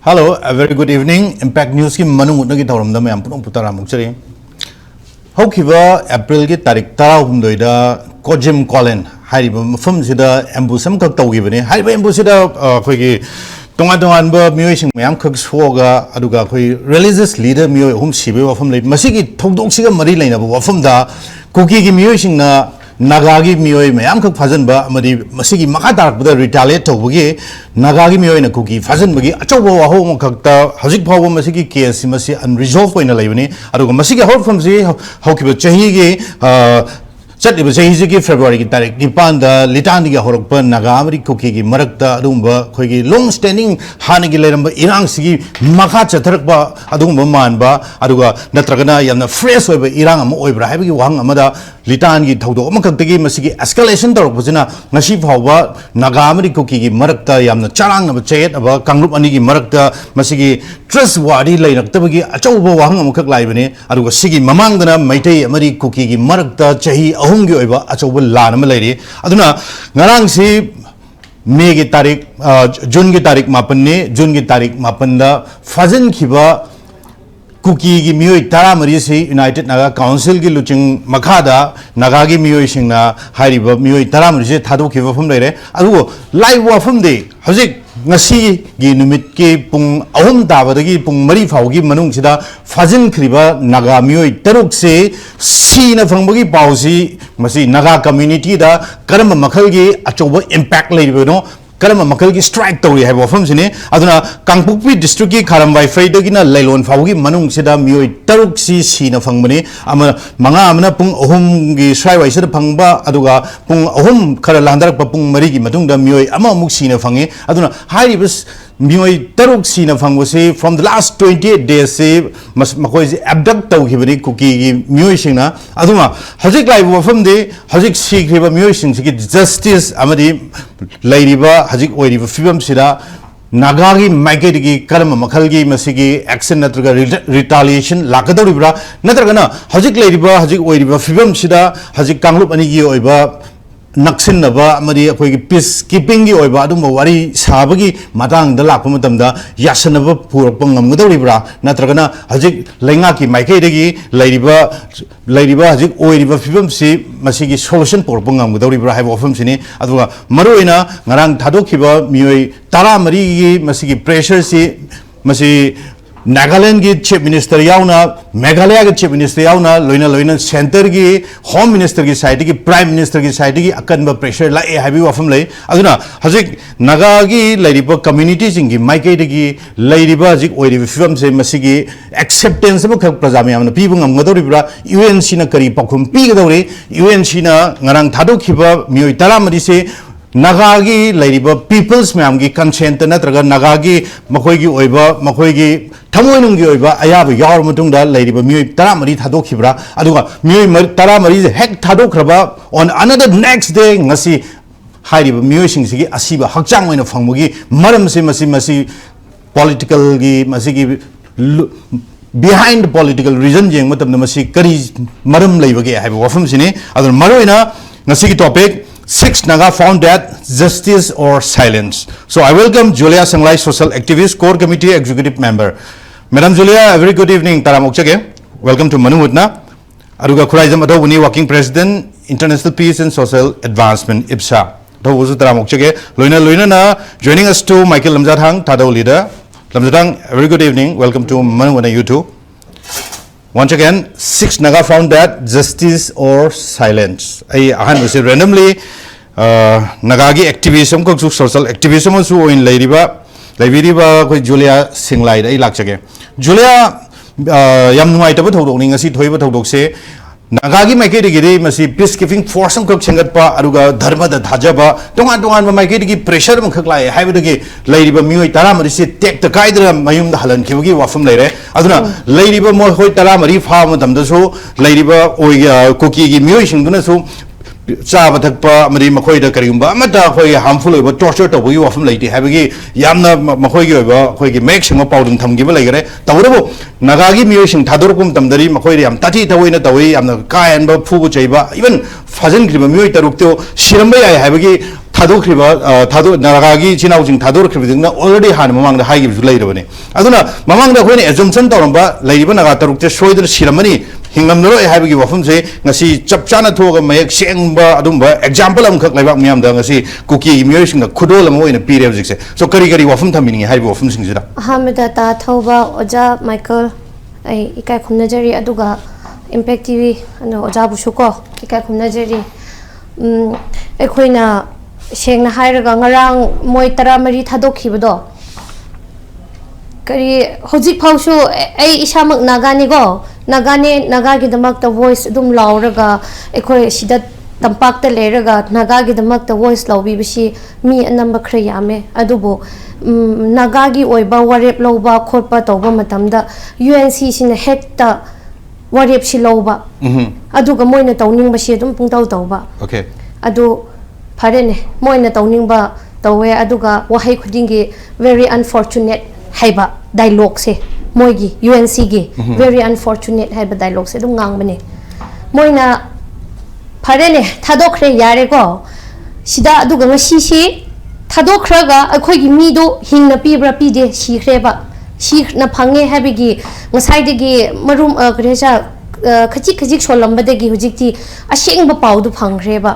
Hello, a very good evening. Impact News ki manu mutna ki thawram da mayam punong putara mukchari. Haukiba April ki tarik tara humdoida Kojim Colin hariba mafum sida embusam kak tawgibani hariba embusida khoi tongan ba miyoi sing mayam khak soga aduga khoi religious leader miyoi hum sibe wafam lei masigi thogdok siga mari leina ba wafam da kuki ki miyoi sing na Nagagi miyoi mayam khak fajan ba amadi masigi makha tarak buda retaliate thawbagi Nagagi miyoi na kuki fajan bagi achoba waho mo khakta hajik phawa masigi case masi unresolved poina leibani aduga masigi hawfam si hawkiba chahi gi Chatiba Sahi February Tarik Nipanda Litani Horokpa Nagamari Kuki Marakta Adumba Kogi long standing Hanigi Leramba Irang Sigi Makacha Tarakba Adumba Manba Aduga Natragana Yana fresh over Irang Oibra Habi Wang Amada Litani Todo Makatagi Masigi Escalation Dorpuzina Nashif Hawa Nagamari Kuki Marakta Yamna Charang of Chet about Kangrup Anigi Marakta Masigi Trustworthy Lane Tabagi Achoba Wang Mukak Libani Aduga Sigi Mamangana Maite Amari Kuki Marakta Chahi Ahungi Oiba Achoba Lana Malady Aduna Narang si Megi Tarik Jungi Tarik Mapane Jungi Tarik Mapanda Fazan Kiba Kuki gi miyoi tara marisi United Naga Council gi luching makada Nagagi miyoi singna hariba miyoi tara marisi thadu ki wafum leire adugo live wafum de hojik ngasi gi numit ki pung ahum tabadagi pung mari phawgi manung sida fajin khriba Naga miyoi taruk se sina phangbogi pausi masi Naga community da karam makhal gi achoba impact leibe no Karama Makalgi strike Tori have of Fumsine, Aduna Kangpupi district Karambai Faidagina Lailon Faugi Manung Sida Mui Taruksi Sina Fangmani, Ama Manga Amana Pung Ohumgi Shriwa Sida Pangba Aduga Pung Ohum Karalandar Papung Marigi Matunda Mui Ama Muksina Fangi, Aduna Haribus Mui Taruksina Fangwasi from the last 28 days say Makois abduct Hibari Kuki Muishina, Aduma Hajik Live from the Hajik Sikh River Muishin Justice Amadi Ladiba Hajik Oiri Fibam Sida Nagagi Magagi Karama Makalgi Masigi action Natraga retaliation Lakado Ribra Natragana Hajik Ladiba Hajik Oiri Fibam Sida Hajik Kanglup Anigi Oiba Naksin Nava Madi peacekeeping Oiba Dum Wari Sabagi Matang the Lakumatamda Yasanava Purpungam Ribra Natragana Hajik Langaki Maikadigi Ladiba Hajik Oiriba Fibam Si Masigi solution Purpungam Ribra have often seen Adwa Maruina Narang Tadokiba Mui Tara Marigi Masigi pressure si Masi Nagaland ki Chief Minister yauna Meghalaya ki Chief Minister yauna loina center ki Home Minister ki side ki Prime Minister ki side ki akan pressure la habi wafam lai aduna hajik Nagagi laidiba communities ingi maikai degi laidiba hajik oiri film se masigi acceptance mo khak prajami amna pibung amgadori bra UNC na kari pakhum pi gadori UNC na ngarang thadok khiba mioi taramari se Nagagi laidiba peoples meamgi consent natraga Nagagi makoigi oiba makoigi Tamoinungi oiba ayabu yawar mutungda laidiba mioi taramari thadokibra aduga mioi taramari hek thadokraba on another next day ngasi hariba mioi singsigi asiba hakchang oina phangmugi maram se masi political gi masigi behind political reason jeng matamna masi kari maram leibage haiba wafam sine adun maroina ngasi topic 6 Naga found that justice or silence. So I welcome Julia Sanglai, social activist, core committee executive member. Madam Julia, a very good evening. Taramokchage. Welcome to Manu Mutna. Aruga Khuraizam Adawuni, working president, international peace and social advancement, IPSA. Dawu Taramokchage. Loina na joining us to Michael Lamzathang, Tadaw leader. Lamzathang, a very good evening. Welcome to Manu Mutna YouTube. Once again, 6 Naga found that justice or silence. I was randomly Nagagi activism, social activism also in Ladiba, Julia Singlai, I like Julia Yamnuaitaba Toding, a seat Hoiva Todokse. Nagagi Makedi must peacekeeping force and cook Singapore, Aruga, Dharma, the Tajaba, don't want to make it pressure on Kaklai, have it Lady Bamui Taramari, take the Kaidra, Mayum the Halan Kiwi, Wafum Lere, Aduna, Lady Bamoy Taramari, Farm, Damdaso, Lady Ba, Cookie, Muishin, Dunaso. Sabatakpa, Mari Makoida Karimba, Mata, harmful of torture to you often lady, having Yamna Makoiga, makes him a powder and give a legare, Tawabo, Nagagi Muishin, Tadurkum, Tamdari, Makoiam, Tati Tawina Tawi, and the Kai and Fubu Cheba, even Fazan Grimamuita Rupto, Shirambay, Havagi, थादोख्रिबा थादो नागागी चिनाउजिंग थादोख्रिबदिंना already हान ममांग द हाइगिबसु लेरबने अदुना ममांग द खोइन एजम्पशन तौरंबा लेरिबा नागा तरुकते सोइदर सिरमनी हिंगमनरो हाइबगी वफमसे ngasi chapchana thoga mayek sengba adumba example amkhak laibak myam da ngasi cookie immersion ga khudol am oina pire object se so kari kari wafum thamini haibi wafum sing jira hamida ta thoba oja michael ai ikai khumnajari aduga impact tv ano oja busu ko ikai khumnajari ekhoina sengna hairaga ngarang moi tara mari thadokhibodo kari hojik phausu ai isamak nagani go nagane nagagi damak ta voice dum lauraga ekhoi sida tampak ta leraga nagagi damak ta voice laubi bishi mi anamba khre yame adubo nagagi oiba warep loba khotpa toba matamda unc sina hekta warep si loba aduga moina tawning ba si dum pungtaw tawba okay adu pharene moina tawning ba tawe aduga wahai khudingi very unfortunate haiba dialogue se moigi UNC gi very unfortunate haiba dialogue se dum ngang bane moina pharene thadokre yare ko sida aduga ngasi si thadokraga akhoi gi mi do hingna pibra pide sikreba sikna phange habigi ngasai de gi marum greja khachik khachik solambadegi hujikti asengba pawdu phangreba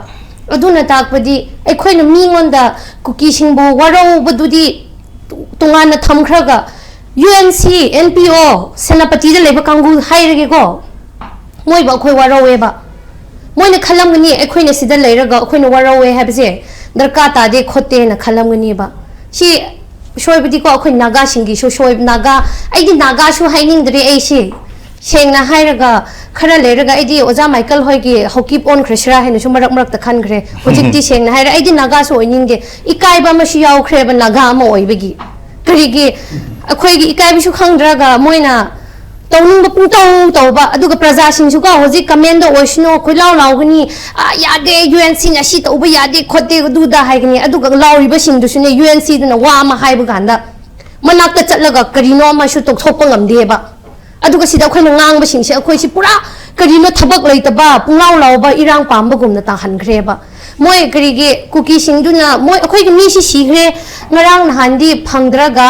aduna takpadi akhoi mi ngonda cookie singbo waro badudi tungana thamkhraga UNC NPO senapati da leba kangu hairege go moi ba khoi warawe ba moi na khalam gani akhoi na sida leiraga akhoi na warawe habse darka ta de khote na khalam gani ba si shoibadi ko akhoi naga singi shoib naga aidi naga shu haining dre ai si sengna hairaga khara leiraga aidi oja michael hoigi hokip on khreshra hainu su marak marak ta khan khre hojikti sengna haira aidi naga su oininge ikai ba ma shi yaw khre ba naga ma oibegi karigi akhoi ikai bisu khangdraga moina tawning pung tawba aduga praja singsu ka hoji comment do oishno khoilaw lawgani yade UNC na si tawba yade khote du da haigani aduga lawi ba singdu sune UNC dana wa ma haibu ganda manak ta chatlaga karino ma su tok thokpa ngamde ba aduga sida khoina ngang ba singse akhoi si pura karino thabak leitaba punglaw lawba irang pamba gumna ta hankhre ba moi karigi cookie singduna moi akhoi gi mi si sigre ngarang handi phangdraga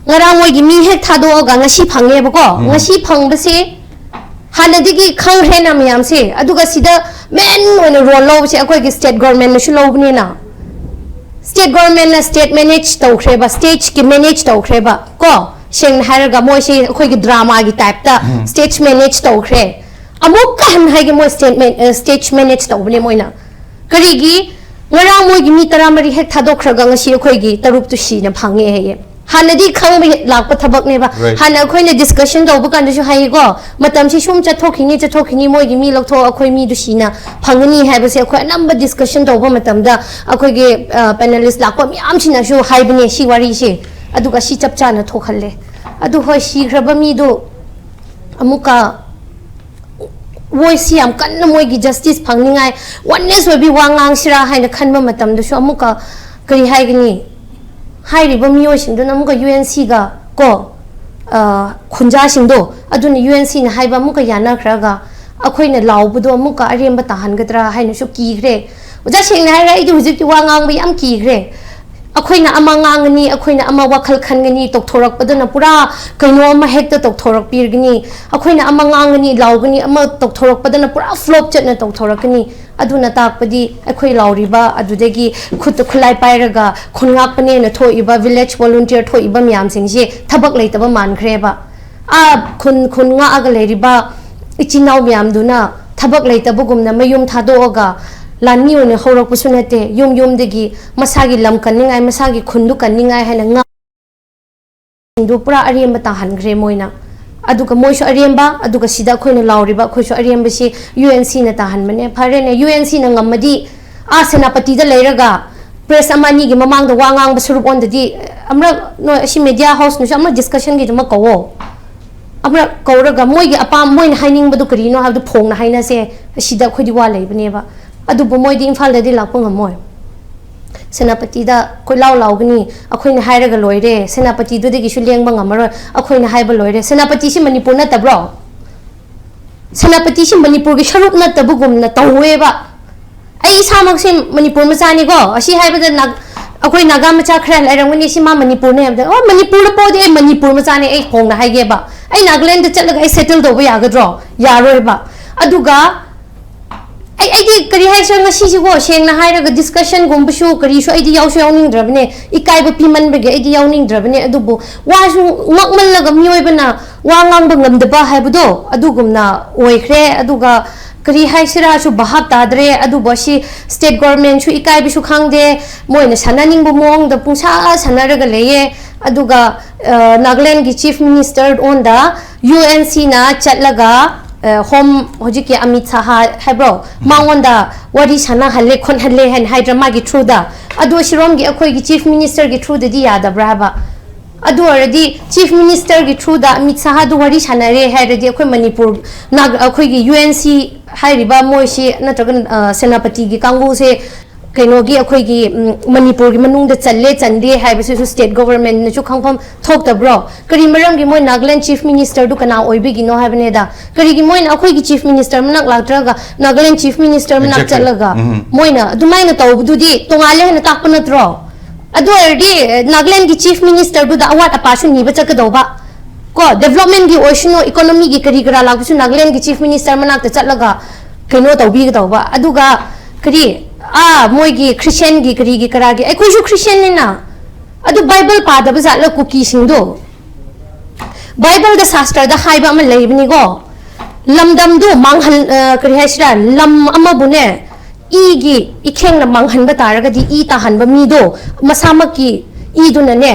ngarang moi gi mi hek thado ga ngasi phange ba ko ngasi phangbase hanadigi khangre na miyam se aduga sida men oina role law se akhoi gi state government na shu lawbni na state government na state manage tawkhre ba stage ki manage tawkhre ba ko seng haraga moi se akhoi gi drama gi type ta stage manage tawkhre amuk kan haigi moi stage manage tawbni moina karigi ngarang moi gi mi taramari hek thadokkhraga ngasi akhoi gi tarup tu si na phange heye hanadi khang lakpa thabak ne ba hana akhoi na discussion do bu kan du hai go matam si sum chathokini moi gi mi loktho akhoi mi du sina phangani hai ba se akhoi number discussion do ba matam da akhoi ge panelist lakpa mi am sina shu hai bne si wari se aduga si chapcha na thokhalle adu hoi si graba mi do amuka voice yam kan moi gi justice phangningai oneness will be wangang sira haina khanba matam du shu amuka kari hai gni hairiba miyo singdo namuka UNC ga ko khunja singdo aduna UNC na haiba muka yana khraga akhoina lawbudo muka aremba tahangadra haina su kigre oja singna haira idi hujik wangang ba yam kigre akhoina amangangani akhoina ama wakhal khangani tokthorak padana pura kaino ama hekta tokthorak pirgani akhoina amangangani lawgani ama tokthorak padana pura flop chatna tokthorakani aduna takpadi akhoi lauriba adudagi khut khulai pairaga khungak pane na thoiba village volunteer thoiba myam singje thabak leitaba mankreba a khunga aga leriba ichinaw myam duna thabak leitaba gumna mayum thadoga lani one horak pusunate yum degi masagi lam kaningai masagi khundu kaningai hena nga du pura ariamba ta hangre moina aduga moisho ariamba aduga sida khoina lauriba khoisho ariamba si UNC na ta hanmane phare ne UNC na ngamadi a senapati da leiraga press amani gi mamang da wangang ba surup on di amra no si media house no amra discussion gi ma ko amra kauraga moi gi apam moi na haining badu kari no ha du phong na haina se sida khodi wa leibne ba adu bo moi di imphal da di lakpo ngamoy senapati da koilaw lawgni akhoina hairaga loire senapati du de gi shu lengba ngamaro akhoina haiba loire senapati si manipur na tabro senapati si manipur gi sharup na tabugum na tawwe ba ai samak sim Manipur machani go asi haibada nag akoi naga macha khra lairangani sima Manipur ne habda oh Manipur po de Manipur machani ai khong na haige ba ai Nagaland da chatlaga ai settle do ba yagadro yaroi ba aduga ai di kari hai sang si si go sheng na hai ra discussion gum bu kari shu ai di yaw shu yawning drabne ikai ba piman ba ge ai di yawning drabne adubu wa shu ngakmal laga mioi bana wa ngang ba ngam da ba hai bu do adugumna oikhre aduga kari hai sira shu bahab tadre adu boshi state government shu ikai bi shu khangde moina sananing bu mong da pungsa sanaraga leye aduga Nagaland gi chief minister on da UNC na chatlaga home hojiki Amit Saha haibro mangonda wari sana halle khon halle hen hydrama gi through da adu shirom gi akhoi gi chief minister gi through da di yada braba adu already chief minister gi through da Amit Saha du wari sana re hai redi akhoi Manipur nag akhoi gi UNC hairiba moishi natragan senapati gi kangu se kainogi akhoi gi Manipur gi manung da challe chande haibisu state government na chu khangpham thokta bro kari maram gi moi Nagaland chief minister du kana oibi gi no haibne da kari gi moi akhoi gi chief minister manak laktraga Nagaland chief minister manak chalaga moina adumaina tawbudu di tongale na takpana tro adu already Nagaland gi chief minister du da awat apashu ni ba chakadauba ko development gi oceano economy gi kari gara laksu Nagaland gi chief minister manak ta chalaga kaino tawbi ga tawba aduga kari moigi Christian gi kari gi kara gi ai koi shu Christian ne na adu Bible pa da bazat la cookie sing do Bible da sastra da haiba ma leibni go lamdam do manghan kari haisra lam ama bune i gi ikheng na manghan ba taraga di I ta han ba mi do masamak ki I du na ne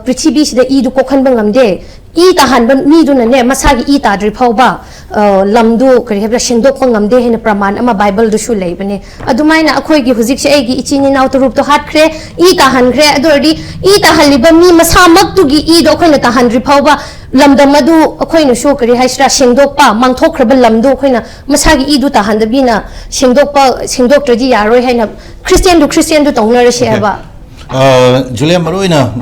prithvi sida I du kokhan ba ngamde I ta han ba mi du na ne masagi I ta dri phau ba lamdu kari hebra shingdok pa ngamde hena praman ama Bible du shu leibane adumaina akhoi gi huzik she ai gi ichini naw to rup to hat khre I ta han khre adordi I ta han liba mi masamak tu gi I do khoi na ta han ri phau ba lamdam adu akhoi na shu kari haisra shingdok pa mangthok khra ba lamdu khoi na masagi I du ta han da bi na shingdok tradi yaroi haina Christian du tongna ra she ba Julia Maroina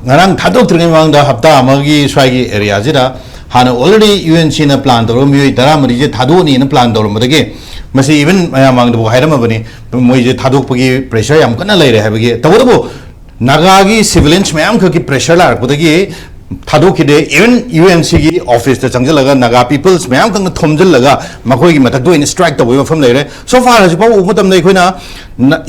ngarang thadok tringi mangda hapta amagi swagi area jira hana already UNC na plan to mi dara mari je thadu ni na plan to madage masi even mang do haira ma bani moi je thadok pagi pressure yam kana lai re ha bagi tawdo naga gi civilians mayam ka ki pressure la kodagi thadok ki de even UNC gi office ta changjal laga naga peoples mayam ka thomjal laga makoi gi matak do in strike to we from lai re so far as pa u mutam nei khoina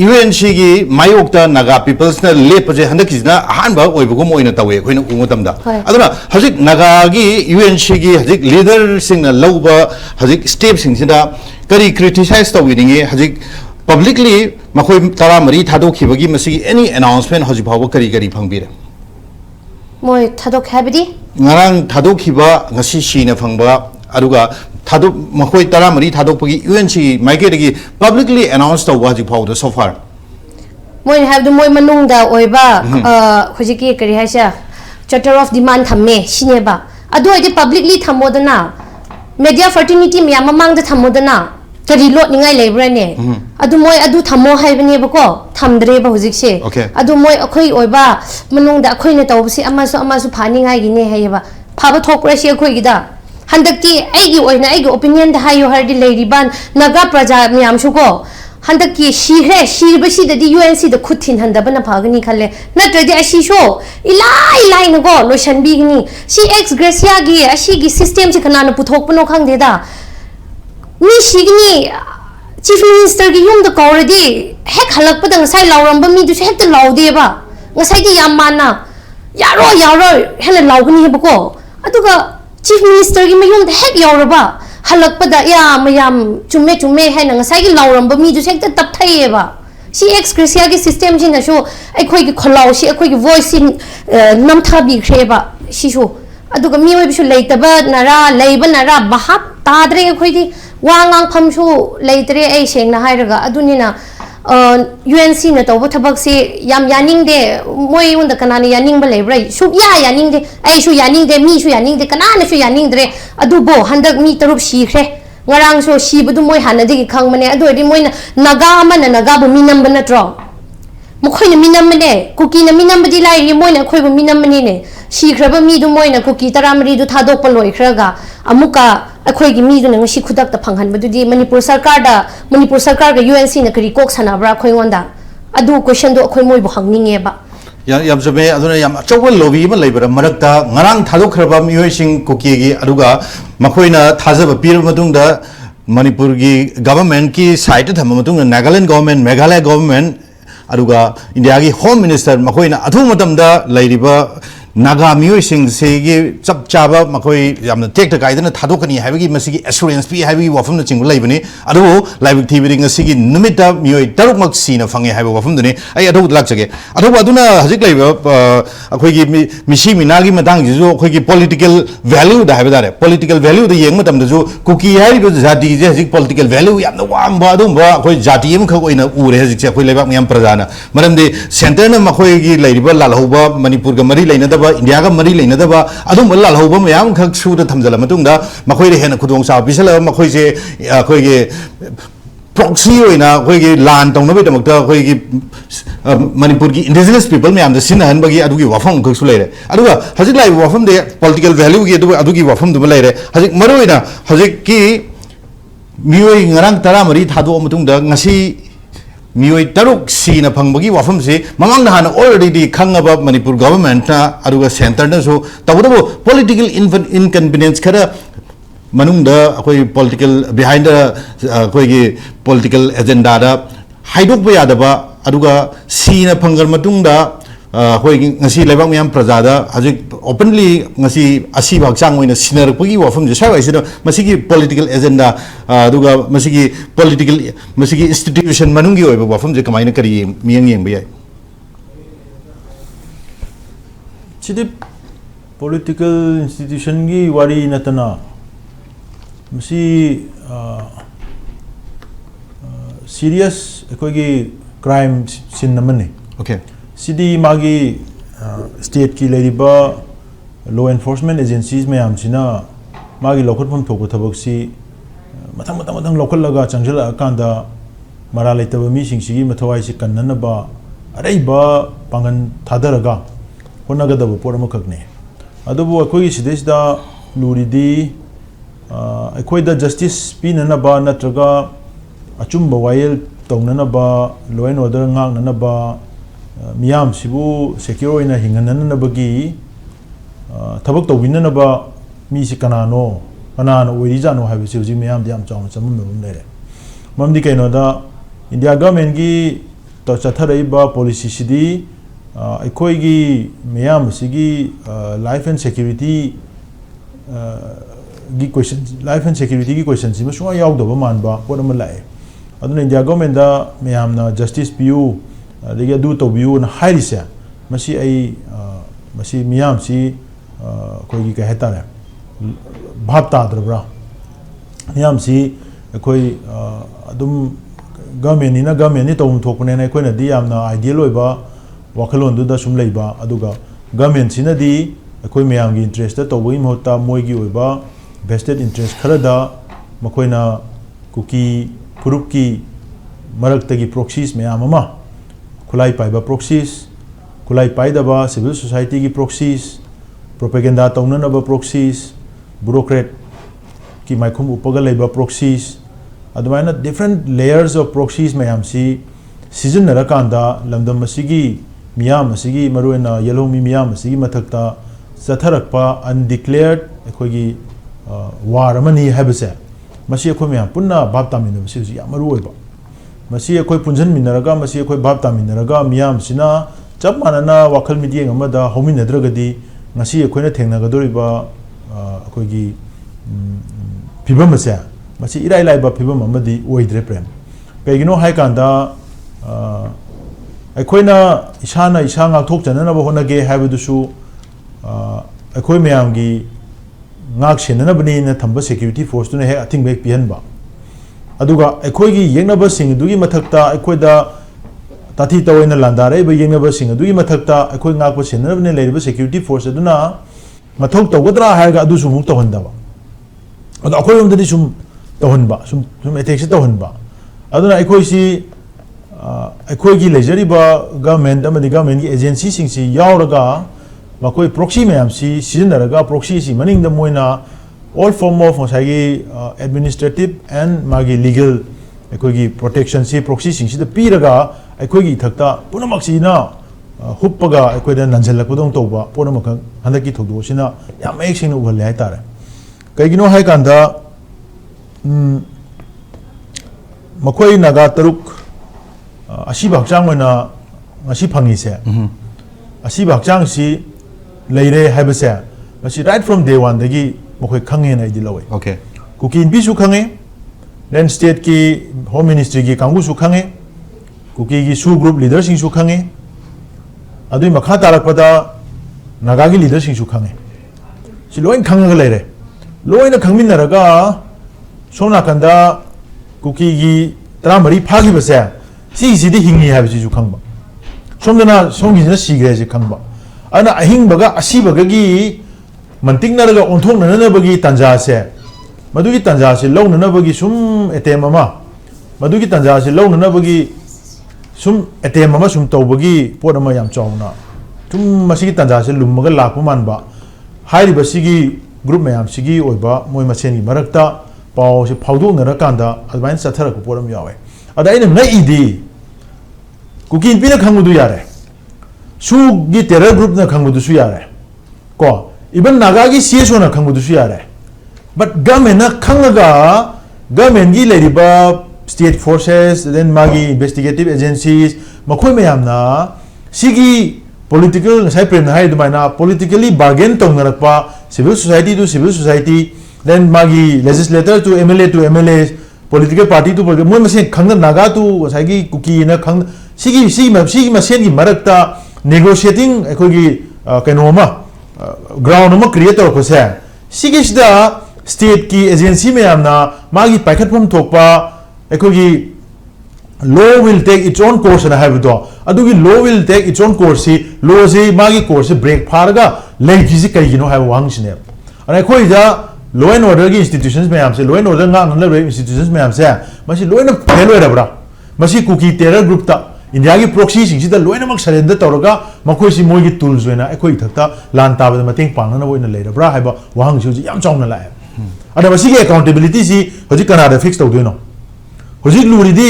UNC gi mayok ta naga peoples na lep je handak ki na han ba oi bu mo ina tawe khoina u mutam da aduna hajik naga gi UNC gi hajik leader sing na loba hajik step sing sida kari criticize to we dingi hajik publicly makoi tara mari thadok ki bagi masi any announcement hajik bhawa kari phangbire moi thadok habidi ngarang thadok hiba ngasi shina phangba aduga thadok makoi tara mari thadok pagi UNC maike gi publicly announced to waji phawda so far moi have the moi manung da oiba hojiki kari haisha charter of demand thamme shineba adu ide publicly thamodana media fraternity miyam mamang da thamodana kari lot ningai lebra ne adu moi adu thamo haibane bako thamdre ba hojik se adu moi akhoi oiba manung da akhoi ne tawbsi amasu phani ngai gi ne hayeba phaba thokra se akhoi gi da handakti aigi oina aigi opinion da hayo hardi leiriban naga praja miyam shuko handaki shirbashi da di UNC da khutin handabana phagani khalle natradi ashi sho ilai na go lo shanbi gni si ex gracia gi ashi gi system chi kana na puthok pano khangde da mi shigni chief minister gi yum da already hek halak pa da ngasai lawramba mi du hek ta lawde ba ngasai di yamana yaro hela lawgni heba ko aduga chief minister gi mayum da hek yawraba halak pa da yam chume hai na ngasai gi lawramba mi du hek ta tap thai ba si ex gracia gi system jin na sho ai khoi gi kholaw si ai khoi gi voice in nam tha bi khreba si sho aduga mi oi bi sho leitaba nara leiba nara bahap tadre khoi di wangang phamshu leitre ai sengna hairaga adunina UNC na tawba thabak se yam yaning de moi unda kanani yaning ba lebra shu yaning de ai shu yaning de mi shu yaning de kanana shu yaning dre adu bo handak mi tarup shi khre ngarang so shi budu moi hanadi ki khang mane adu di moi naga ama na naga bu mi nam ba natro mukhoina minamane kuki na minambadi lai moina khoibu minamane ne sikraba mi du moina kuki taramri du thadok pa loi khraga amuka akhoi gi mi du nang si khudak ta phanghan badu di manipur sarkar ga UNC na kari kok sanabra khoi ngonda adu question do akhoi moi bu hangninge ba yam jabe aduna yam achawal lobby ma leibara marakta ngarang thadok khraba mioi sing kuki gi aduga makhoina thajaba pir madungda manipur gi government ki side thama madungda Nagaland government Meghalaya government aduga India gi home minister makhoina athu matamda leiriba Naga mioi segi chap chaba makoi yamna tek ta kaidana thadokani habigi masigi assurance pi habigi wafum na chingul laibani adu live tv ring sigi numita mioi taruk mak sina fange habi wafum dune ai adu lak chage adu aduna hajik laiba akoi gi misi minagi matang ju akoi gi political value da habidare political value da yeng matam da ju kuki hai go jati je hajik political value yamna wam ba dum ba akoi jati em khak oina ure hajik che akoi laibak myam prajana maramde center na makoi gi laiba lalhoba manipur ga mari laina India ga mari leina da ba adum lal hoba mayam khak su da thamjala matung da makhoi re hena khudong sa bisala makhoi je khoi ge proxy oina khoi ge lan tong na be damak da khoi ge manipur gi indigenous people mayam da sin han bagi adu gi wafam khak su leire adu ga hajik lai wafam de political value gi adu gi wafam du leire hajik maro oina hajik ki mioi ngarang tara mari thado matung da ngasi mioi taruk sina phangbagi wafam se mamang na already khangaba manipur government na aruga center na so tabudabo political inconvenience khara manungda akoi political behind the akoi gi political agenda da haidok ba yadaba aruga sina phangar matungda akoi ngasi lebak myam prajada hajik openly ngasi asi bhakchang oina sinar pagi wafam je sai sida masigi political agenda aduga masigi political masigi institution manungi oiba wafam je kamaina kari miyang yeng bayai chidi political institution gi wari natana masi serious ekoi gi crime sin namani okay Sidi magi state ki leriba law enforcement agencies में आमचिना मागी local फम थोको थबक सी मथंग local लगा चंगजला कांदा मरा लेतब मी सिंगसिगी मथवाई से कन्ननबा अरेबा पांगन थादरगा होनगदब पोरम खकने अदबो अखोई सिदेसदा लूरिदी अखोईदा जस्टिस पीननबा नत्रगा अचुंबा वायल तौननबा law and order ngangnanaba miyam sibu secure ina hinganana bagi thabak tawinanaba mi si kanano orijano habi si uji miyam diam chawna chamam mem lere mamdi kaino da India government gi to chatharai ba policy sidi ekoi gi miyam sigi life and security gi question si masua yaw do ba man ba podam lai aduna India government da miyam na justice piu Dia do to view na high se masi ai masi miyam si koi gi ka heta re bhab ta dra miyam si koi adum government ni to thok ne na koi na di yam na ideal oi ba wakhalon du da sum lei ba aduga government si na di koi miyam gi interest to boi mohta moi gi oi ba vested interest khara da makoi na kuki purup ki marak tagi proxies miyam ama Kulai paiba proxies, kulai paidaba civil society ki proxies, propaganda taunanaba proxies, bureaucrat ki maikhum upagal leba proxies, adumaina different layers of proxies mayam si season narakanda lamdam masigi miyam masigi maruena yellow miyam masigi mathakta satharakpa undeclared ekhogi war amani habase masi ekho miyam punna bab tamin masi ya maru oiba masi ekoi punjan minaraga masi ekoi bab ta minaraga miyam sina chap manana wakhal midieng amada homin nadragadi ngasi ekoi na thengna gadoriba ekoi gi phibam masa masi irai lai ba phibam amadi oidre prem kaigino hai kanda ekoi na isana isanga thok janana ba honage haibudusu ekoi miyam gi ngak senana bani na thamba security force tu ne he athing bek pihan ba aduga ekhoigi yengnaba sing dugi mathakta ekhoida tati tawoina landare ba yengnaba sing dugi mathakta ekhoi ngakpa senabne leiriba security force aduna mathok tawgadra haiga adu sumuk tawhandaba adu akhoi umdadi sum tawhanba sum attack se tawhanba aduna ekhoi si ꯑꯩꯈꯣꯏꯒꯤ ꯂꯩꯖꯔꯤꯕ government ꯑꯃꯗꯤ ꯒꯚꯔꯟꯃꯦꯟꯠꯀꯤ ꯑꯦꯖꯦꯟꯁꯤꯁꯤꯡꯁꯤ ꯌꯥꯎꯔꯒ ꯃꯈꯣꯏ ꯄ꯭ꯔꯣꯛꯁꯤ ꯃꯌꯥꯝꯁꯤ ꯁꯤꯖꯤꯟꯅꯔꯒ ꯄ꯭ꯔꯣꯛꯁꯤꯁꯤ ꯃꯅꯤꯡꯗ ꯃꯣꯏꯅ all form of ꯉꯁꯥꯏꯒꯤ administrative and ꯃꯥꯒꯤ legal ꯑꯩꯈꯣꯏꯒꯤ protectionꯁꯤ ꯄ꯭ꯔꯣꯛꯁꯤꯁꯤꯡꯁꯤꯗ ꯄꯤꯔꯒ ꯑꯩꯈꯣꯏꯒꯤ ꯏꯊꯛꯇ ꯄꯨꯝꯅꯃꯛꯁꯤꯅ ꯍꯨꯞꯄꯒ ꯑꯩꯈꯣꯏꯗ ꯅꯟꯁꯤꯜꯂꯛꯄꯗꯧ ꯇꯧꯕ ꯄꯣꯠ ꯑꯃꯈꯛ ꯍꯟꯗꯛꯀꯤ ꯊꯧꯗꯣꯛꯁꯤꯅ ꯌꯥꯝ ꯃꯌꯦꯛ ꯁꯦꯡꯅ ꯎꯍꯜꯂꯦ ꯍꯥꯏꯇꯥꯔꯦ ꯀꯩꯒꯤꯅꯣ ꯍꯥꯏ ꯀꯥꯟꯗ ꯃꯈꯣꯏ ꯅꯥꯒꯥ ꯇꯔꯨꯛ ꯑꯁꯤꯕ ꯍꯛꯆꯥꯡ ꯑꯣꯏꯅ ꯉꯁꯤ ꯐꯪꯉꯤꯁꯦ ꯑꯁꯤꯕ ꯍꯛꯆꯥꯡꯁꯤ ꯂꯩꯔꯦ ꯍꯥꯏꯕꯁꯦ ꯉꯁꯤ right from day oneꯗꯒꯤ ꯃꯈꯣꯏ ꯈꯪꯉꯦꯅ ꯑꯩꯗꯤ ꯂꯧꯋꯦ Okay. ꯀꯨꯀꯤ ꯅꯨꯄꯤꯁꯨ ꯈꯪꯉꯦ then ꯁ꯭ꯇꯦꯠꯀꯤ ꯍꯣꯝ ꯃꯤꯅꯤꯁꯇ꯭ꯔꯤꯒꯤ ꯀꯥꯡꯕꯨꯁꯨ ꯈꯪꯉꯦ ꯀꯨꯀꯤꯒꯤ ꯁꯨ ꯒ꯭ꯔꯨꯞ ꯂꯤꯗꯔꯁꯤꯡꯁꯨ ꯈꯪꯉꯦ ꯑꯗꯨꯒꯤ ꯃꯈꯥ ꯇꯥꯔꯛꯄꯗ ꯅꯥꯒꯥꯒꯤ ꯂꯤꯗꯔꯁꯤꯡꯁꯨ ꯈꯪꯉꯦ ꯁꯤ ꯂꯣꯏ ꯈꯪꯉꯒ ꯂꯩꯔꯦ ꯂꯣꯏꯅ ꯈꯪꯃꯤꯟꯅꯔꯒ ꯁꯣꯝ ꯅꯥꯀꯟꯗ ꯀꯨꯀꯤꯒꯤ 14 ꯐꯥꯈꯤꯕꯁꯦ ꯁꯤꯒꯤꯁꯤꯗꯤ ꯍꯤꯡꯉꯤ ꯍꯥꯏꯕꯁꯤꯁꯨ ꯈꯪꯕ ꯁꯣꯝꯗꯅ ꯁꯣꯝꯒꯤꯁꯤꯅ ꯁꯤꯈ꯭ꯔꯦ ꯍꯥꯏꯁꯤ ꯈꯪꯕ ꯑꯗꯨꯅ ꯑꯍꯤꯡꯕꯒ ꯑꯁꯤꯕꯒꯒꯤ ꯃꯟꯇꯤꯛꯅꯔꯒ ꯑꯣꯟꯊꯣꯛꯅꯅꯕꯒꯤ ꯇꯥꯟꯖꯥꯁꯦ ꯃꯗꯨꯒꯤ ꯇꯥꯟꯖꯥꯁꯦ ꯂꯧꯅꯅꯕꯒꯤ ꯁꯨꯝ ꯑꯦꯇꯦꯝ ꯑꯃ ꯃꯗꯨꯒꯤ ꯇꯥꯟꯖꯥꯁꯦ ꯂꯧꯅꯅꯕꯒꯤ ꯁꯨꯝ ꯑꯦꯇꯦꯝ ꯑꯃ ꯁꯨꯝ ꯇꯧꯕꯒꯤ ꯄꯣꯠ ꯑꯃ ꯌꯥꯝ ꯆꯥꯎꯅ ꯁꯨꯝ ꯃꯁꯤꯒꯤ ꯇꯥꯟꯖꯥꯁꯦ ꯂꯨꯝꯃꯒ ꯂꯥꯛꯄ ꯃꯥꯟꯕ ꯍꯥꯏꯔꯤꯕꯁꯤꯒꯤ ꯒ꯭ꯔꯨꯞ ꯃꯌꯥꯝꯁꯤꯒꯤ ꯑꯣꯏꯕ ꯃꯣꯏ ꯃꯁꯦꯟꯒꯤ ꯃꯔꯛꯇ ꯄꯥꯎꯁꯦ ꯐꯥꯎꯗꯣꯛꯅꯔꯀꯥꯟꯗ ꯑꯗꯨꯃꯥꯏꯅ ꯆꯠꯊꯔꯛꯄ ꯄꯣꯠ ꯑꯃ ꯌꯥꯎꯋꯦ ꯑꯗ ꯑꯩꯅ ꯉꯛꯏꯗꯤ ꯀꯨꯀꯤ ꯅꯨꯄꯤꯅ ꯈꯪꯕꯗꯨ ꯌꯥꯔꯦ ꯁꯨꯒꯤ ꯇꯦꯔꯔ ꯒ꯭ꯔꯨꯞꯅ ꯈꯪꯕꯗꯨꯁꯨ ꯌꯥꯔꯦ ꯀꯣ इवन नागागी सीएसओ ना खंगुदुसु यारे बट गवर्नमेंट ना खंगगा गवर्नमेंट की लेरिबा स्टेट फोर्सेस देन मागी इन्वेस्टिगेटिव एजेंसीज मखोय मयामना सिगी political ngasai prem na hai dumaina politically bargain tongnarakpa civil society then magi legislator to MLA political party to moi mase khangna naga to ngasai gi kuki na khang sigi masen gi marakta negotiating ekogi kainoma ground ma create tor ko se sigisda state ki agency me amna magi paikhatpum thokpa ekogi law will take its own course na habido adugi law will take its own course si law si magi course break pharaga leigi si kai gino have wang sine ana khoi ja law and order ki institutions me am se law and order nga na institutions me am se masi law na fail oi rabra masi cookie terror group ta India की proxy सिंगसिदा लोइनमक surrender तौरगा मखोइसि मोइगी tools वेना एखोइ थक्ता लान ताबद मतेंग पांगना ओइना लेरब्रा हाइबा वाहंग सिउ याम चाउना लाए अदा मसिगी अकाउंटेबिलिटी सि होजि कनाडा फिक्स तौदोइनो होजि लुरिदि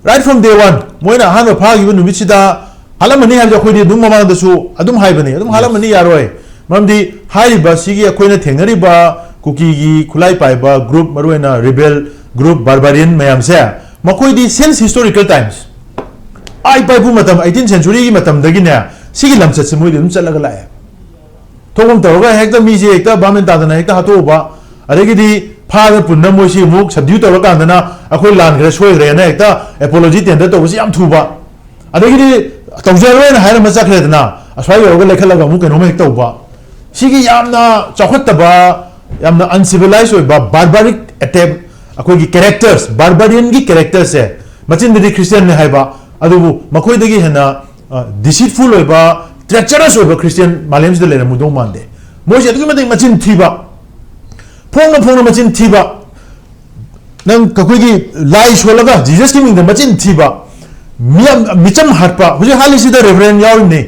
राइट फ्रॉम डे 1 मोइना हानो फागिबो नुमिसिदा हालमनि हाबजा खोइदि दुम ममांदसु अदुम हाइबनि अदुम हालमनि यारोय मरमदि हाइबा सिगी अखोइना थेंगरिबा कुकीगी खुलाई पाइबा ग्रुप मरुइना रिबेल ग्रुप बारबारियन मयामसे मखोइदि सिंस हिस्टोरिकल टाइम्स आई पाइपु मतम 18th century की मतम दगिने सिगी लमचत से मोइदि चलगा लाए थोगम तौरगा हेक्ता मीजे हेक्ता बामेन तादना हेक्ता हतोबा अरेगिदि फादर पुन्ना मोइसि मुक सबड्यू तौरगा कांदना अखोइ लान ग्रे सोइग्रेना हेक्ता एपोलॉजी टेंडर तौबसि याम थुबा अरेगिदि तौजरवेन हाइर मचाखरेदना अस्वाइ योगा लेखलगा मु केनो हेक्ता उबा सिगी यामना चौखतबा यामना अनसिविलाइज होइबा बारबारिक अटैक अखोइगी कैरेक्टर्स बारबारियन की कैरेक्टर्स है मचिनदि क्रिश्चियन ने हाइबा अदुबु मखोइदगी हेना डिसीटफुल होइबा ट्रेचरस होइबा क्रिश्चियन मालेमसिदा लेना मुदो मानदे मोइसे अदुगी मते मचिन थीबा फोंग मचिन थीबा नंग कखोइगी लाई सोलगा जीसस की मिंग मचिन थीबा मिचम हटपा हुजे हालिसिदा रेवरेंड यावरिने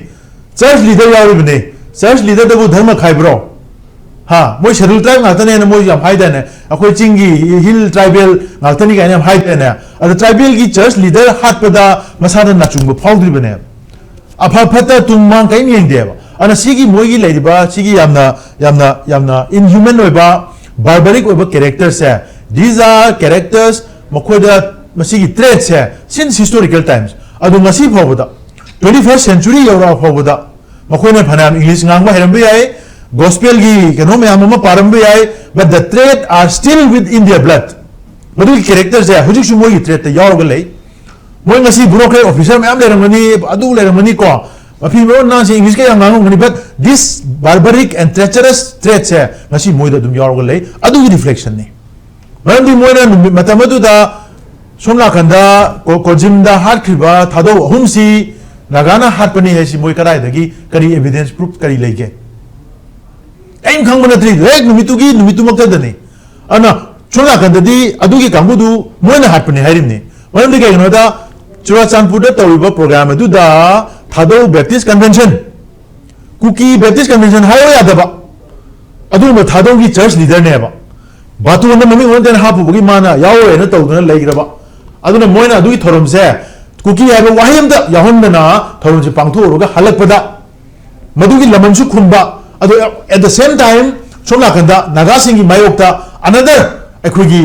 चर्च लीडर यावरिबने चर्च लीडर दबु धर्म खाइब्रो हा मोइ शेड्यूल ट्राइब नातने ने मोइ याम हाइदाने अखोइ चिंगी हिल ट्राइबल नातनी गाने हाइदाने अद ट्राइबल की चर्च लीडर हाटपदा मसादा नाचुंग फाउद्रिबने अफा फता तुममां काइन येंगदेबा अना सिगी मोइगी लेदिबा सिगी यामना इनह्यूमन होइबा बारबारिक होइबा कैरेक्टर्स है दीज आर कैरेक्टर्स मखोइदा मसिगी ट्रेट्स है सिंस हिस्टोरिकल टाइम्स अदु ngasi फावबदा 21st century यौरा फावबदा मखोइने फनाम इंग्लिश ngang हेरमबे याय gospel की कनो में आममा पारंबे आए but the trait are still within their blood मधु की characters है हुजिक सुमोई की trait यार गले मोई ngasi bureaucrat officer में आम ले रंगनी अदु ले रंगनी को अफी में ना से इंग्लिश के यांगांग ngani but this barbaric and treacherous traits है ngasi मोई दा दुम यार गले अदु की reflection ने मरंदी मोई ना मतमदु दा सोमला कंदा कोजिम दा हाथ खिबा थादो हुमसी नागाना हाथ पनी है सी मोई कराय दगी करी evidence proof करी लेके एम खंगबनत्री लेक नुमितुगी नुमितुमक्तदने अना चोला कंददी अदुगी कांगुदु Moyna हाटपने हारिमने मरमदि केगनोदा Churachandpur tawriba program aduda thado Baptist convention kuki Baptist convention hayo yadaba adu ma thado gi church leader ne ba batu na mami on den hapu gi mana yawo na tawduna leigraba aduna moina adu gi thorom se kuki haiba wahimda yahondana thorom se pangthoruga halakpada madu gi lamansu khumba adu at the same time somla kanda naga singi mayokta another ekhugi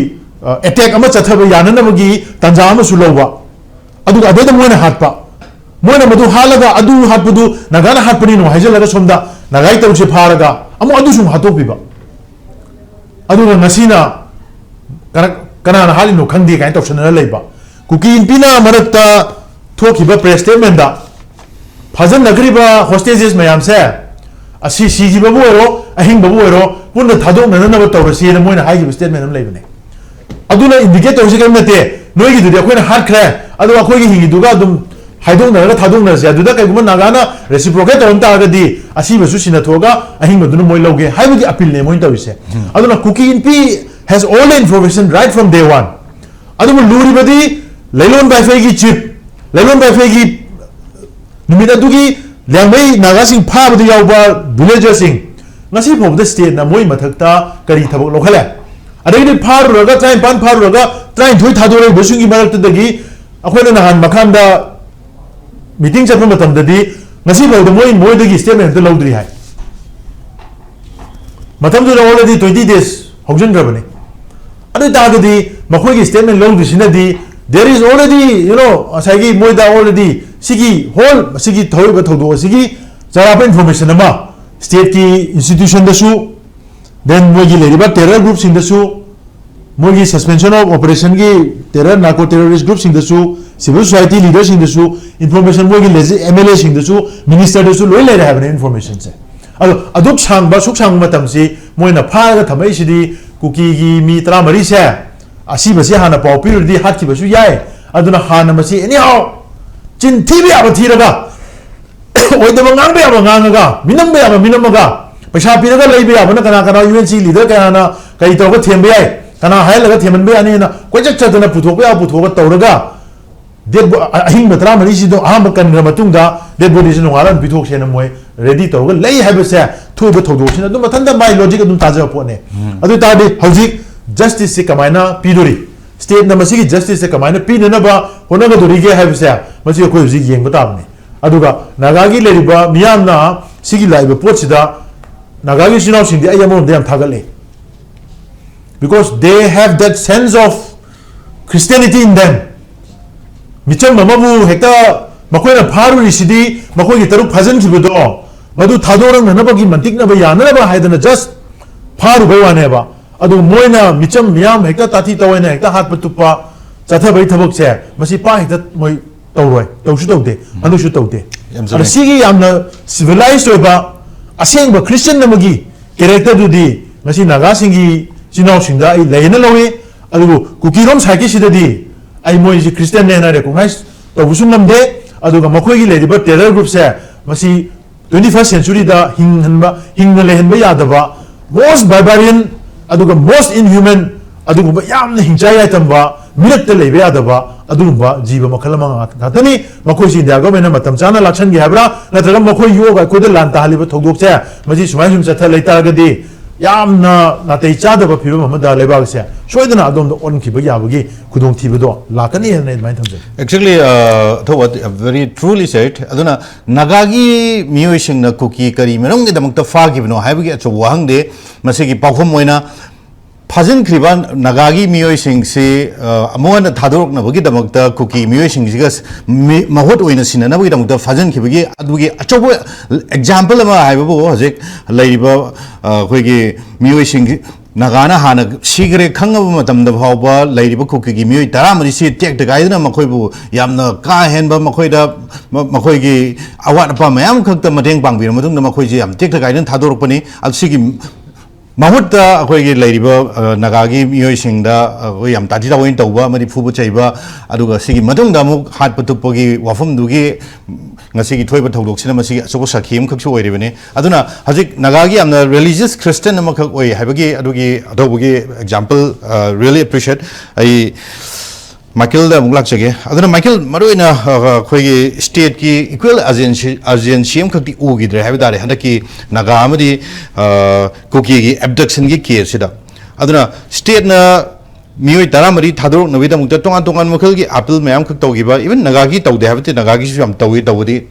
attack ama chathaba yanana gi tanja ama sulowa adu adeda moina hatpa moina madu halaga adu hatpudu nagana hatpani no haijalaga somda nagai tawse pharaga amu adu sum hatopiba adu ngasina kana na halino khangdi kai tawsana leiba kuki inpina marakta thokiba press statement da phazan nagriba hostages mayam se asi siji babu ero ahing babu ero punna thadok nana ba tawrasi na moina haigi statement am leibane aduna indicate tawse kam nate noigi dudi akoina hat khre adu akoigi hingi duga dum haidong na thadong na se aduda kai guma nagana reciprocate on ta gadi asi basu sina thoga ahing baduna moi loge haibagi appeal ne moi tawise aduna kuki inpi has all the information right from day one adu luri badi leilon by fegi chip leilon by fegi numida dugi lamai nagasing pha badu yauba villagers sing ngasi phob the state na moi mathakta kari thabak lokhale adai pharu raga train pan pharu raga train thoi thadore bosungi marak tadagi akhona nahan makhanda meeting chapma matam dadi ngasi phob moi moi dagi statement to lodri hai matam du already 20 days hojun rabane adu dagadi makhoi gi statement lodri sinadi there is already asagi moi da already sigi whole sigi thoi ba thodo sigi jara information ama state ki institution da su then moi gi leriba terror groups in da su moi gi suspension of operation gi terror narco terrorist groups in da su civil society leaders in da su information moi gi MLA in da su minister da su loi le have information se aduk sang ba suk sang matam si moi na pha ga thamai sidi kuki gi mi tra mari se asi basi hana pau pir di hat ki basu yai aduna hana masi anyhow chin tv aba thiraga oi da ngang be aba ngangaga minam be aba minamaga paisa piraga leibe aba na kana UNC leader kana kai to ga thembe ai kana hai laga theman be ani na koi chak chadana puthok be aba puthok tauraga dead ahing matra mari si do aham kan ra matung da dead body sin ngaran puthok sena moi ready to ga lei ha be se thu be thodo sin adum mathanda mai logic adum taja po ne adu ta de hojik justice se kamaina pidori state na masigi justice se kamaina pinana ba honaga dori ge ha se masi ko hojik yeng batam ne aduga nagagi leriba miyamna sigi laiba pochida nagagi sinaw sindi ayamon dem thagale because they have that sense of Christianity in them micham mamabu hekta makoina pharu risidi makogi taruk phajan kibudo madu thadorang nanabagi mantik na ba yana ba haidana just pharu bawane ba adu moina micham miyam hekta tati tawena hekta hat patupa chatha bai thabak se masi pa hekta moi tawroi tawsu tawde anu su tawde ara sigi yamna civilized oba aseng ba Christian namagi character dudi masi naga singi sinau singda ai leina lawe adu kukirom saiki sidadi ai moi ji Christian ne na recognize tawsu namde adu ga makoi gi lediba terror group se masi 21st century da hingna lehenba yadaba most barbarian aduga most inhuman aduga yamna hinjaya tamba mirakta lebe adaba aduba jiba makhalama ngatani makoi si india government matam chana lakshan gi habra natraga makoi yoga ko de lanta haliba thogdok che maji sumai sum chatha leita gadi yamna natei chadaba phiba mamada leba se soidana adom do on ki ba yabagi khudong thibedo lakani ne mai thamje actually what very truly said aduna nagagi miyosing na kuki kari merong ge damak ta fa gi no haibagi acho wahang de masigi pakhom moina phajin kriban nagagi miyosing se amona thadorok na bagi damak ta kuki miyosing jiga mahot oina sinana bagi damak ta phajin khibagi adugi acho example ma haibabu hojek laiba khoi gi miyosing Nagana hana sigre khangaba matamda phawba lairiba kuki gi miyoi taramari si tek de gaidna makhoibu yamna ka henba makhoida makhoi gi awat pa mayam khakta mateng pangbir madung na makhoi ji yam tek de gaidna thadorpani asigi mahutta akhoi gi lairiba nagagi miyoi singda oi yam tati dawoin tawba mari phubu chaiba aduga sigi madung da mu hat patupogi wafum dugi ngasi thoiba thodok sina masi achobo sakhim khaksu oiribane aduna hajik nagagi amna religious Christian amakak oi habagi adugi adobugi example really appreciate ai Michael da mung lak chage aduna Michael maruina khoi gi state ki equal agency am khakti u gi dre habidare handaki naga amadi kuki gi abduction gi case da aduna state na mioi taramari thador navida mukta tongan tongan makhal gi appeal mayam khak tawgi ba even naga gi tawde habti naga gi su am tawi tawdi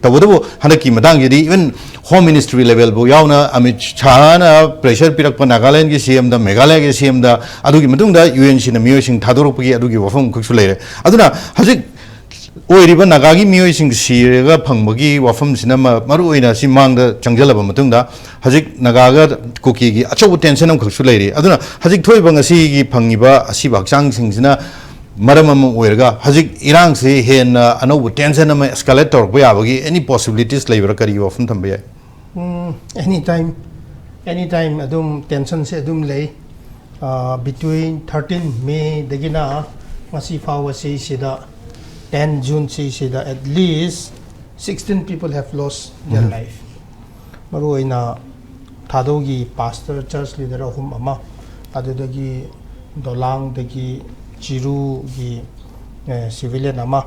handaki madang gi even home ministry level bo yauna amit chana pressure pirak pa Nagaland gi CM da Meghalaya gi CM da adugi madung da UN sin mioi sing thador pagi adugi wafam khak su leire aduna hajik oiriba naga gi mioi sing sirega phangbagi wafam sinama maru oina simang da changjalaba matungda hajik naga ga kuki gi achobu tension am khaksu leiri aduna hajik thoi bang asi gi phangiba asi bakchang sing sina maram am oirga hajik irang se hen anobu tension am escalate tor ba bagi any possibilities leibra kari wafam thamba anytime adum tension se adum lei between 13 May dagina masi fawa se sida 10 June sida at least 16 people have lost their life. Maruina Tadogi pastor church leader ahum ama adudagi dolang dagi chiru gi civilian ama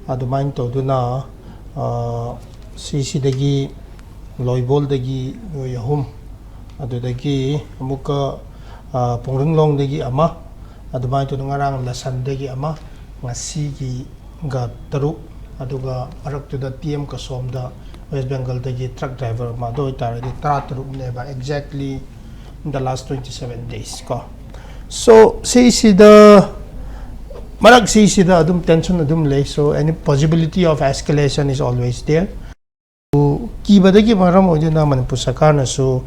adumain toduna dagi loibol dagi yahum adudagi amuka pongringlong dagi ama adumain todungarang lasan dagi ama ngasi gi ga taruk aduga marak to the TM kasom da West Bengal dagi truck driver ma doi tar di taruk neba exactly in the last 27 days ko so see the marak see the adum tension adum lay so any possibility of escalation is always there ki badagi maram ojuna Manipur sarkar na so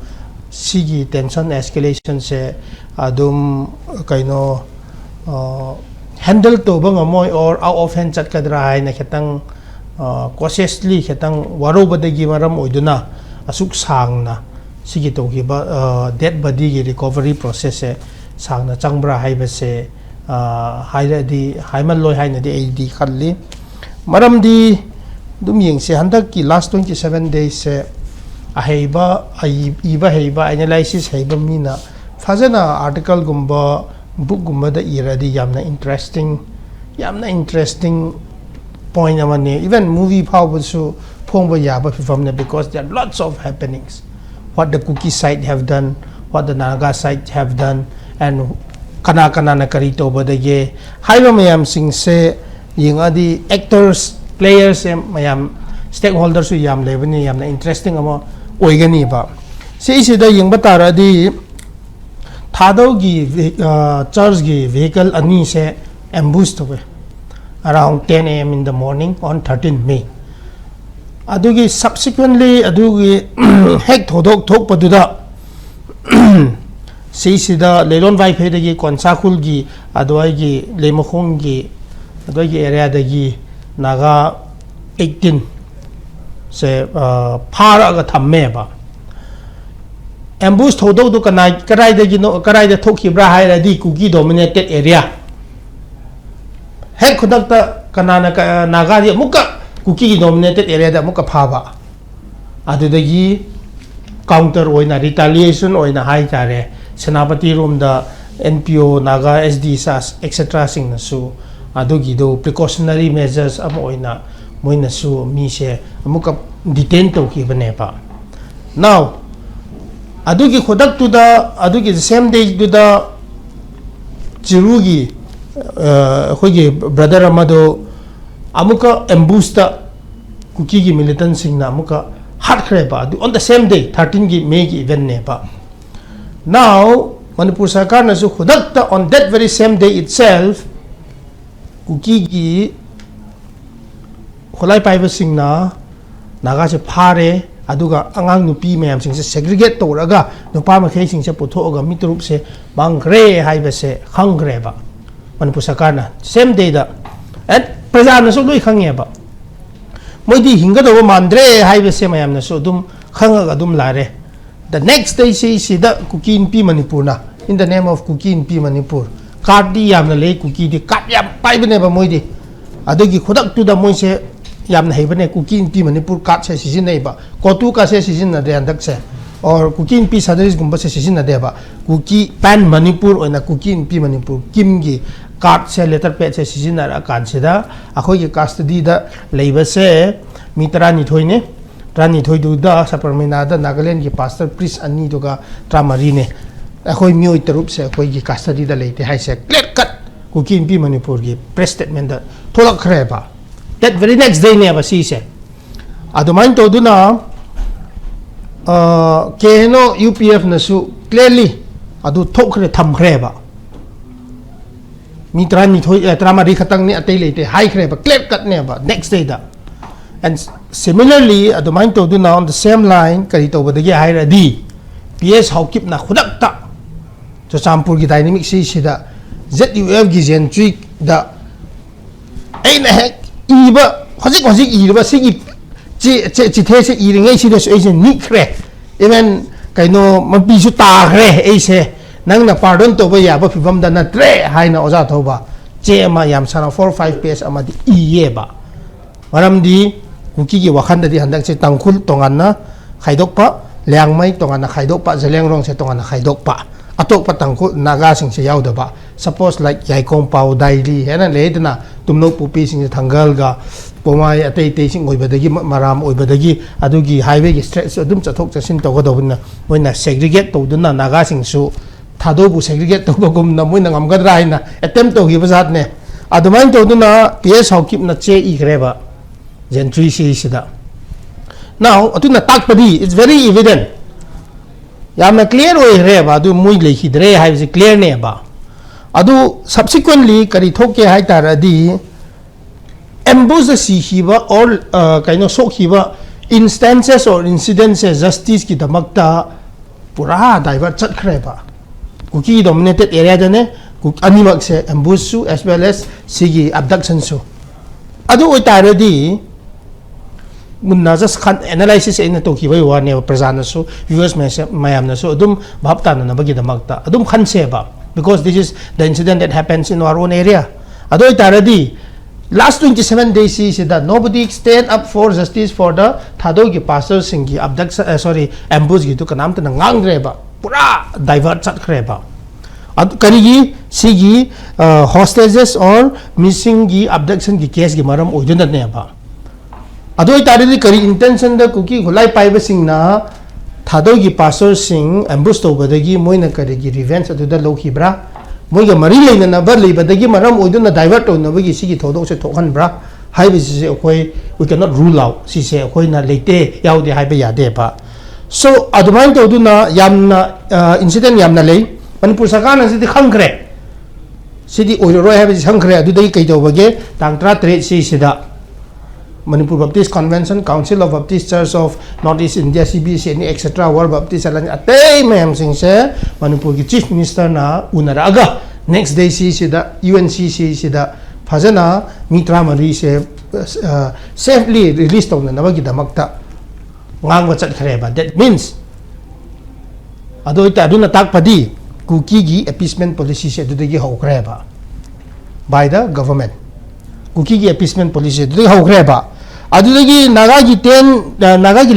sigi tension escalation se adum kaino handle to bang amoy or out of hand chat kadra hai na khetang cautiously khetang waro badagi maram oiduna asuk sang na sigi to gi ba dead body gi recovery process se sang na changbra hai ba se hai di haiman loi hai na di ad khalli maram di dum yeng se handak ki last 27 days se ahaiba analysis haiba mina fazana article gumba book gumba da iradi yamna interesting point amane even movie power so phongba yaba fifamne because there are lots of happenings what the cookie site have done what the Naga site have done and kana na kari to badage haiba mayam sing se yingadi actors players mayam stakeholders su yam lebani yamna interesting ama oigani ba se da yingba taradi Tadogi church gi vehicle ani se ambush to around 10 AM in the morning on 13 May. Adugi subsequently adugi hek thodok thok paduda sida lelon vai phedagi konsakul gi adwai gi lemokhong gi adwai gi area dagi naga 18 se phara ga thamme ba ambush thodok do kanai karai da gino karai da thoki bra hai radi kuki dominated area hek khudakta kanana naga di muka kuki dominated area da muka phaba adudagi counter oina retaliation oina hai tare senapati room da NPO naga SD sas etc sing nasu adugi do precautionary measures am oina moina su mi se muka detain to ki bane pa now adugi khodak to the adugi same day to the chirugi khogi brother amado amuka ambush ta kuki gi militant sing na amuka hat khre ba on the same day 13 gi May gi event ne ba now Manipur sarkar na su khodak ta on that very same day itself kuki gi kholai pai ba sing na naga se phare aduga angang nupi mayam sing se segregate to raga nupa ma khei sing se putho ga mitrup se mangre hai ba se khangre ba Manipur sarkar na same day da and praja na so loi khangye ba moidi hinga do mandre hai ba se mayam na so dum khanga ga dum lare the next day se da kuki in pi Manipur na in the name of kuki in pi Manipur card di yam na le kuki di kap yam pai bane ba moidi adugi khodak tu da moi se yamna hebane cooking pi Manipur kat se season nei ba kotu ka se season na de andak se or cooking pi sadaris gumba se season na de ba cookie pan Manipur oina cooking pi Manipur kim gi card se letter pad se sizinara kan sida akhoi gi custody da leiba se mitra ni thoine trani thoi du da saparmina da Nagaland gi pastor priest ani to ga tramari ne akhoi mioi tarup se akhoi gi custody da leite hai se clear cut ku kin pi Manipur gi press statement da tholak khre ba that very next day ne ba si se adumain to du na keno UPF na su clearly adu thok khre tham khre ba mitra ni thoi tramari khatang ni atei leite hai khre ba clear cut ne ba next day da and similarly adumain to do now on the same line kari to badagi haira di PS hawkip na khudak ta to champur gi dynamic si sida ZUF gi gentry da aina hek iba hojik iba sigi chi the se iringai si da so ni khre even kaino mapi su ta khre se nang na pardon to ba ya ba phibam da na tre haina oja thoba che ma yam sana 4-5 PS ama di iye ba maram di kuki gi wakhan da di handak se tangkhul tongan na khaidok pa liang mai tongan na khaidok pa zeleng rong se tongan na khaidok pa atok pa tangkhul naga sing se yaw da ba suppose like yai kong pau daily hena le dna tumno pupi sing thangal ga pomai atei te sing oibadagi maram oibadagi adugi highway gi stretch adum chathok chasin to go do na moina segregate to duna naga sing su thado bu segregate to gum na moina ngam gadra ina attempt to gi bazat ne adumain to duna PS hawkip na che I greba gentry si sida now atuna takpadi it's very evident yamna clear oi greba adu mui lekhi dre hai is clear ne ba adu subsequently kari thoke hai taradi ambush si hiba or kaino sok hiba instances or incidences justice ki damakta pura divert chat greba kuki dominated area dane animak se ambush su as well as sigi abduction su adu oi taradi munna just analysis in to ki bai wa ne prajana su viewers mayam na su adum bhapta na bagi damakta adum khan se ba because this is the incident that happens in our own area adoi taradi last 27 days is that nobody stand up for justice for the thado ki pastor singi abduction ambush gi to kanam ta ngang reba pura divert chat kreba ad karigi sigi hostages or missing gi abduction gi case gi maram oidun ne ba adoi taridi kari intention da kuki hulai paiba sing na thado gi pastor sing ambush to badagi moina kari gi revenge adu da loki bra moiga mari leina na bar le badagi maram oidun na divert to na bagi sigi thodo se thokan bra haibi se koi we cannot rule out si se koi na leite yaudi haiba yade ba so adumai to duna yamna incident yamna lei Manipur sarkar na sidi khangkre sidi oiroi haibi khangkre adu dai kai to bage tang tra tre si sida Manipur Baptist Convention, Council of Baptist Church of Northeast India, CBC, etc. World Baptist Alliance. Atay mayam sing se Manipur ki Chief Minister na unaraga. Next day si sida UNCC sida fazana mitra mari se safely released on na bagi damakta ngang wachat khreba. That means adoita aduna takpadi kuki gi appeasement policy se dudagi ho khreba by the government. Kuki gi appeasement policy dudagi ho khreba. adudagi naga gi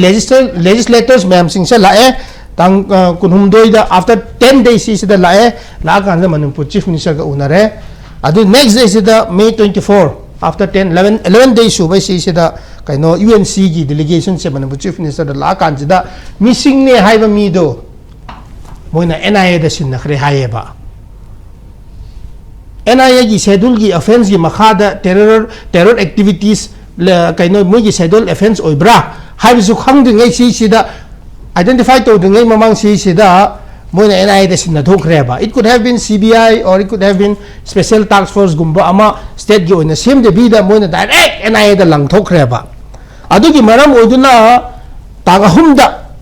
legislators ma'am sing se lae tang kunhum doida after 10 days is the lae la kan the Manipur chief minister ga unare adu next day is the May 24 after 11 days su bai si da kaino UNC gi delegation se Manipur chief minister da la kan da missing ne haiba mi do moina NIA da sin na khre haye ba NIA gi schedule gi offense gi makhada terror activities kaino mo gi schedule offense oibra haiba su khang de ngai si da identify to the ngai mamang si da moina NIA da sin na thokre ba it could have been CBI or it could have been special task force gumba ama state gi oina same de bi da moina direct NIA da lang thokre ba adu gi maram oiduna tang ahumda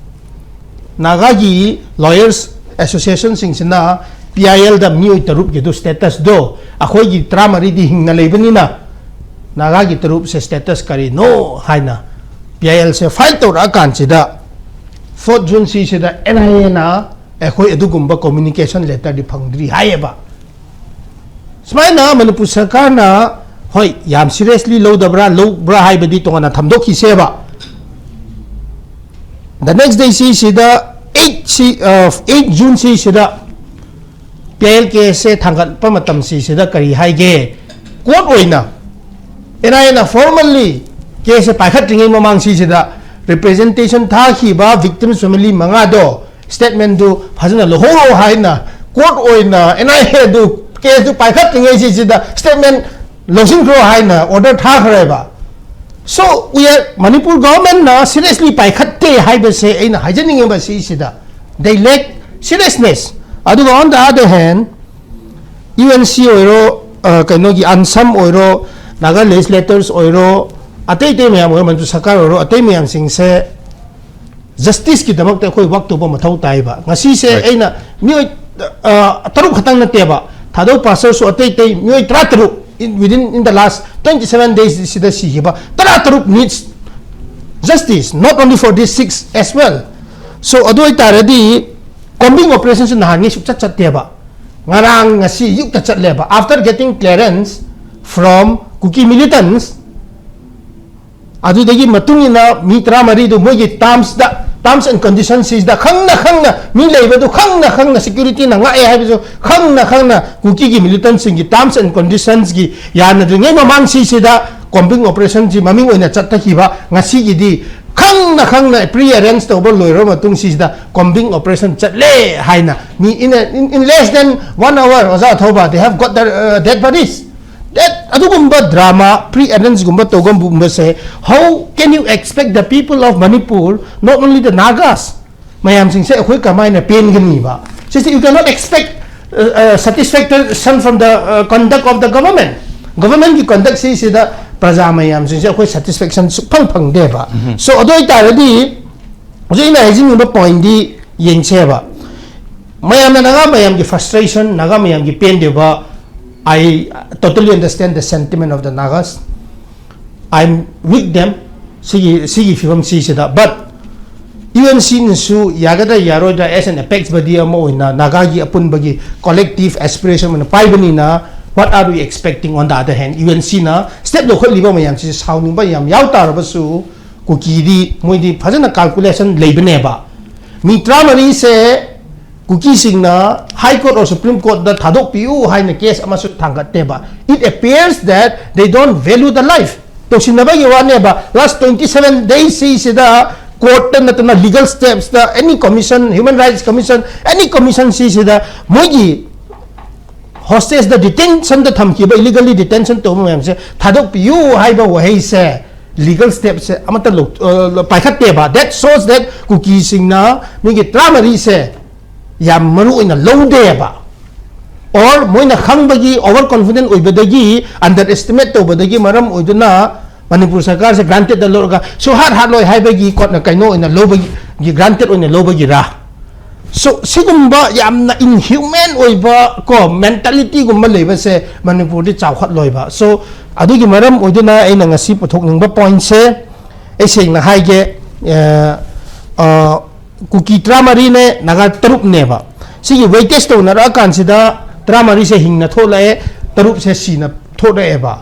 naga gi lawyers association sing sina PIL da mi oi tarup gi do status do akhoi gi tramari di hingna leibani na naga gi tarup se status kari no haina PIL se file to ra kan chida 4 June si sida NIA na akhoi adugumba communication letter di phangdri haiba smaina Manipur sarkar na hoi yam seriously lo dabra haibadi to na thamdok hi seba the next day si sida 8 June si sida PLK se thangat pa matam si sida kari hai ge court oina ena formally case paikhat ringai mamang si sida representation tha khi ba victims family manga do statement do phajana lohoro haina court oina ena do case do paikhat ringai si sida statement losing kro haina order tha khare ba. So we are Manipur government na seriously paikhatte haiba se aina haijaning ba si sida they lack seriousness. Aduga on the other hand UNC oiro kainogi ansam oiro naga legislators oiro atay mayam oiro manju sakar oiro atay mayam sing se justice ki damak te khoi wak to ba mathau tai ba ngasi se aina mioi taruk khatang na te ba thado passer so atay mioi tratru in the last 27 days sida si ba tratru needs justice not only for these 6 as well. So adoy taradi combing operations na hangi suk chat te ba ngarang ngasi yuk chat le ba after getting clearance from Kuki militants adu degi matungina mitra mari do mogi terms and conditions is da khangna mi leiba do khangna security na nga e ha biso khangna Kuki gi militants gi terms and conditions gi yana de ngai mamang si da combing operation ji maming oina chat ta ki ba ngasi gi di khangna pre-arrange to bo loiro matung si da combing operation chat le haina mi in less than 1 hour oza thoba they have got their dead bodies. That adugumba drama pre-arrange gumba togum bumba say how can you expect the people of Manipur not only the Nagas mayam sing say akhoi kamai na pain gani ba so you cannot expect satisfaction from the conduct of the government ki conduct say da praja mayam sing say akhoi satisfaction phang de ba. So adoi taradi ojina hajing ba point di yengche ba mayam na naga mayam ki frustration naga mayam ki pain de ba. I totally understand the sentiment of the Nagas. I'm with them. Sige film si sida. But UNC nisu yagada yaroda as an apex badia mo na nagagi apun bagi collective aspiration na pai bani na what are we expecting on the other hand UNC na step lo khol liba mayam si sounding ba yam yaw tar ba su ko kidi mo di phajana calculation leibne ba mitra mari se Kuki sing na High Court or Supreme Court that thadok piu hai na case amasu thangat ba it appears that they don't value the life to sinaba yawane ba last 27 days si sida court na legal steps the any commission human rights commission any commission si sida mogi hostage the detention the thamki ba illegally detention to mo se thadok piu hai ba wahi se legal steps se amata lok paikhat ba that shows that Kuki sing na mingi tramari se yam maru ina low de ba or moina khangbagi overconfident oibadagi underestimate to badagi maram oiduna Manipur sarkar se granted the law so hard loi haibagi kot na kaino ina low bagi gi granted oina low bagi ra so sigumba yam na inhuman oiba ko mentality gumba leba se Manipur di chawkhat loi ba so adugi maram oiduna aina ngasi puthok ningba point se esing na haige Kuki tramari ne naga tarup ne ba sigi weightage to na ra kan sida tramari se hingna tholae tarup se sina thodae ba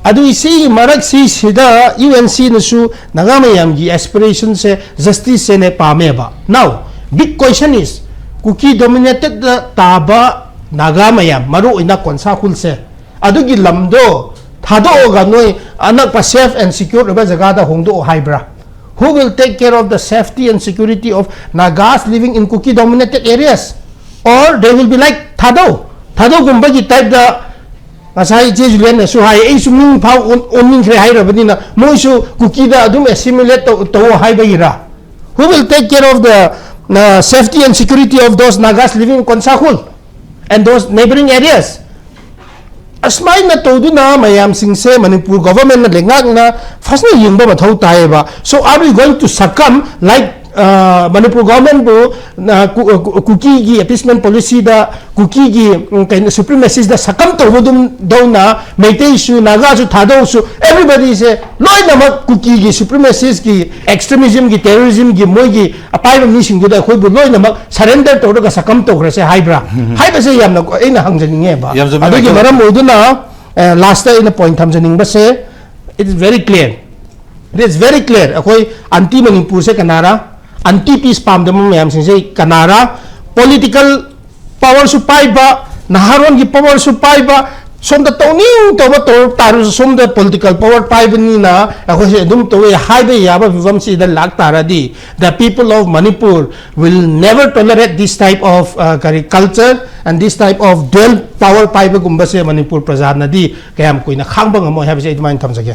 adu isi marak si sida UNC na su naga mayam gi aspiration se justice se ne pame ba. Now big question is Kuki dominated taba naga mayam maru ina konsa khul se adu gi lamdo thado ga noi anak pa safe and secure ba jaga da hongdo haibra. Who will take care of the safety and security of Nagas living in Kuki dominated areas? Or they will be like Thado gumba ki type da asai je julen su hai ei su ming phau oning kre hai rabani na moi su Kuki da adum assimilate to hai baira. Who will take care of the safety and security of those Nagas living in Konsahul and those neighboring areas? Asmai na todo na mayam sing se Manipur government na lengak na fast na yung ba mathau tayo ba so are we going to succumb like Manipur government bo na Kuki gi appeasement policy da Kuki gi supremacists da succumb to bodum daw na Meitei su Naga su Thado su everybody say loy na Kuki gi supremacists gi extremism gi terrorism gi moi gi apai ni sing da khoi bo loy na surrender to ga succumb to kra se haibra haiba se yam na ina hangjaning e ba adu gi maram oduna last in a point hamjaning ba se it is very clear akhoi anti Manipur se kanara anti peace pam dam mayam sing se kanara political power su pai ba naharon gi power su paiba somda tawning tawa tor taru somda political power paibani na ako se dum to haibe yaba vivam si da lag taradi the people of Manipur will never tolerate this type of culture and this type of dual power paiba gumba se Manipur praja nadi kayam koina khangbang mo have se idman thamsage